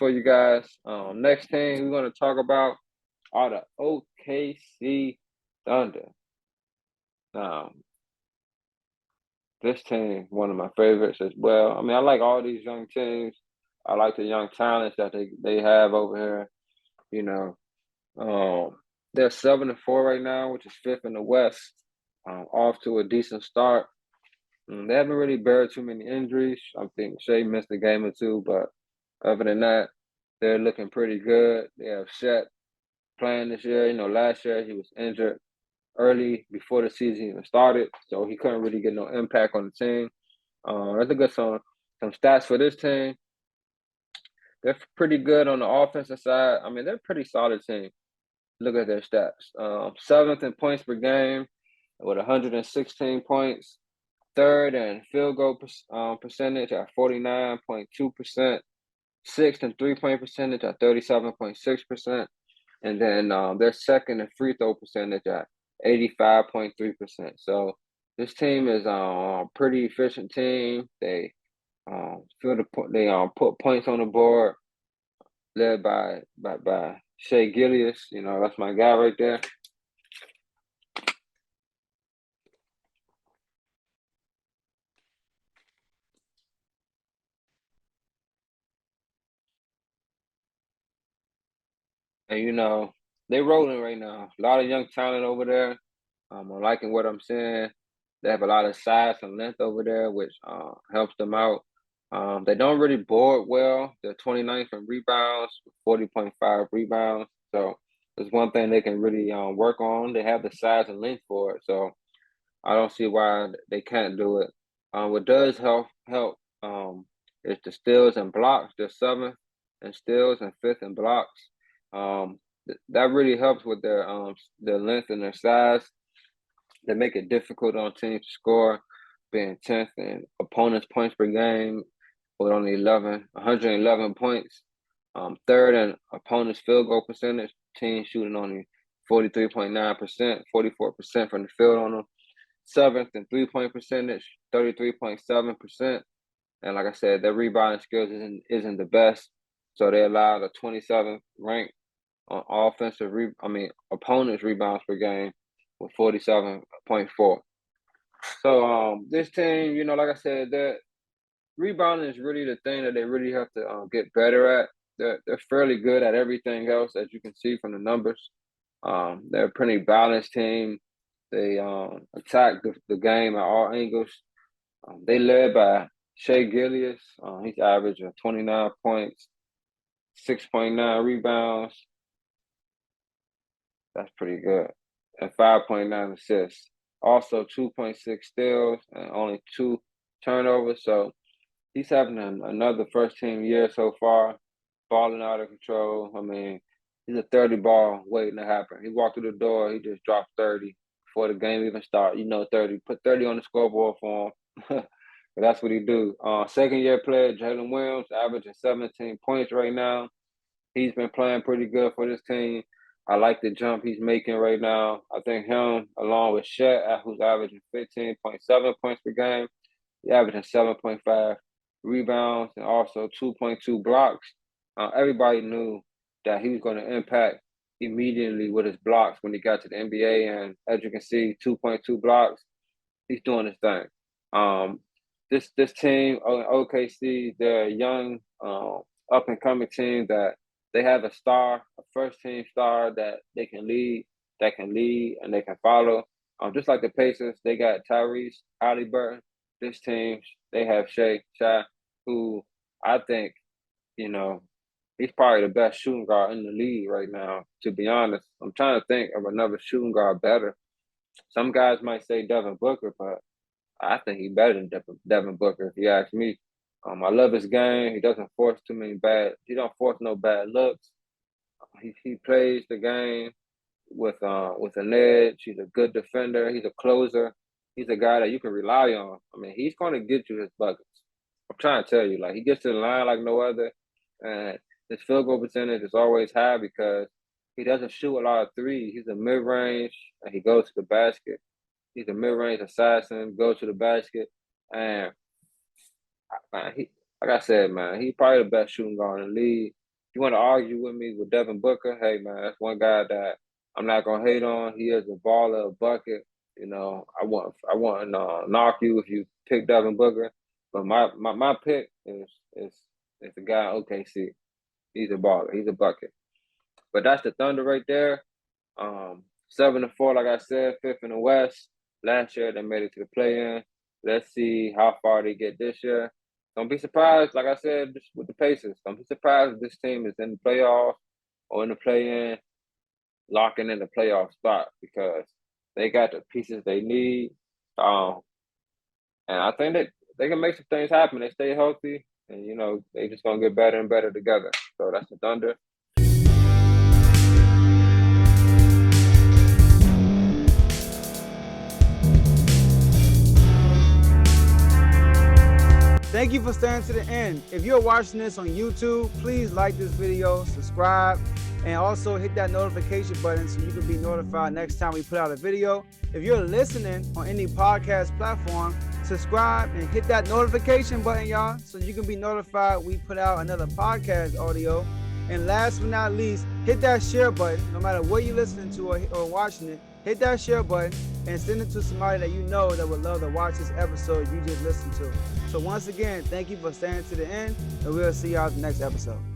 for you guys. Next thing we're going to talk about are the OKC Thunder. This team, one of my favorites as well. I mean, I like all these young teams. I like the young talents that they have over here. You know, they're 7-4 right now, which is fifth in the West. Off to a decent start. They haven't really bared too many injuries. I think Shea missed a game or two, but other than that, they're looking pretty good. They have Shet playing this year. Last year he was injured early before the season even started, so he couldn't really get no impact on the team. That's a good some stats for this team. They're pretty good on the offensive side. I mean, they're a pretty solid team. Look at their stats. Seventh in points per game with 116 points. Third in field goal percentage at 49.2%. Sixth in three-point percentage at 37.6%. And then they're second in free throw percentage at 85.3%. So this team is a pretty efficient team. They put points on the board, led by Shea Gilgeous. That's my guy right there. And they rolling right now. A lot of young talent over there. I'm liking what I'm seeing. They have a lot of size and length over there, which helps them out. They don't really board well. They're 29th in rebounds, 40.5 rebounds. So it's one thing they can really work on. They have the size and length for it. So I don't see why they can't do it. What does help is the steals and blocks. They're 7th in steals and 5th in blocks. That really helps with their length and their size. They make it difficult on teams to score, being 10th in opponents' points per game with only 111 points. Third in opponents' field goal percentage, team shooting only 43.9%, 44% from the field on them. 7th in three-point percentage, 33.7%. And like I said, their rebounding skills isn't the best. So they allow the 27th ranked on opponents' rebounds per game with 47.4. So this team, like I said, that rebounding is really the thing that they really have to get better at. They're fairly good at everything else, as you can see from the numbers. They're a pretty balanced team. They attack the game at all angles. They led by Shea Gilgeous. He's averaging 29 points, 6.9 rebounds. That's pretty good. And 5.9 assists. Also 2.6 steals and only 2 turnovers. So he's having another first-team year so far, balling out of control. I mean, he's a 30 ball waiting to happen. He walked through the door, he just dropped 30 before the game even started. 30. Put 30 on the scoreboard for him. But that's what he do. Second-year player, Jalen Williams, averaging 17 points right now. He's been playing pretty good for this team. I like the jump he's making right now. I think him, along with Shet, who's averaging 15.7 points per game, he's averaging 7.5 rebounds and also 2.2 blocks. Everybody knew that he was going to impact immediately with his blocks when he got to the NBA. And as you can see, 2.2 blocks, he's doing his thing. This team, OKC, they're a young, up-and-coming team that they have a first-team star that they can lead, and they can follow. Just like the Pacers, they got Tyrese Haliburton. This team, they have Shai, who I think, he's probably the best shooting guard in the league right now, to be honest. I'm trying to think of another shooting guard better. Some guys might say Devin Booker, but I think he's better than Devin Booker, if you ask me. I love his game. He doesn't force he don't force no bad looks. He plays the game with an edge. He's a good defender. He's a closer. He's a guy that you can rely on. I mean, he's going to get you his buckets. I'm trying to tell you, he gets to the line like no other. And his field goal percentage is always high because he doesn't shoot a lot of threes. He's a mid-range, and he goes to the basket. He's a mid-range assassin, goes to the basket. And, man, like I said, man, he's probably the best shooting guard in the league. you want to argue with me with Devin Booker, hey man, that's one guy that I'm not gonna hate on. He is a baller, a bucket. You know, I want to knock you if you pick Devin Booker, but my pick is the guy in OKC. He's a baller. He's a bucket. But that's the Thunder right there. 7-4, like I said, fifth in the West. Last year they made it to the play-in. Let's see how far they get this year. Don't be surprised, like I said, with the Pacers. Don't be surprised if this team is in the playoffs or in the play-in, locking in the playoff spot because they got the pieces they need. And I think that they can make some things happen. They stay healthy, and you know they just gonna get better and better together. So that's the Thunder. Thank you for staying to the end. If you're watching this on YouTube, please like this video, subscribe, and also hit that notification button so you can be notified next time we put out a video. If you're listening on any podcast platform, subscribe and hit that notification button, y'all, so you can be notified we put out another podcast audio. And last but not least, hit that share button. No matter what you're listening to or watching it, hit that share button and send it to somebody that you know that would love to watch this episode you just listened to. So once again, thank you for staying to the end, and we'll see y'all in the next episode.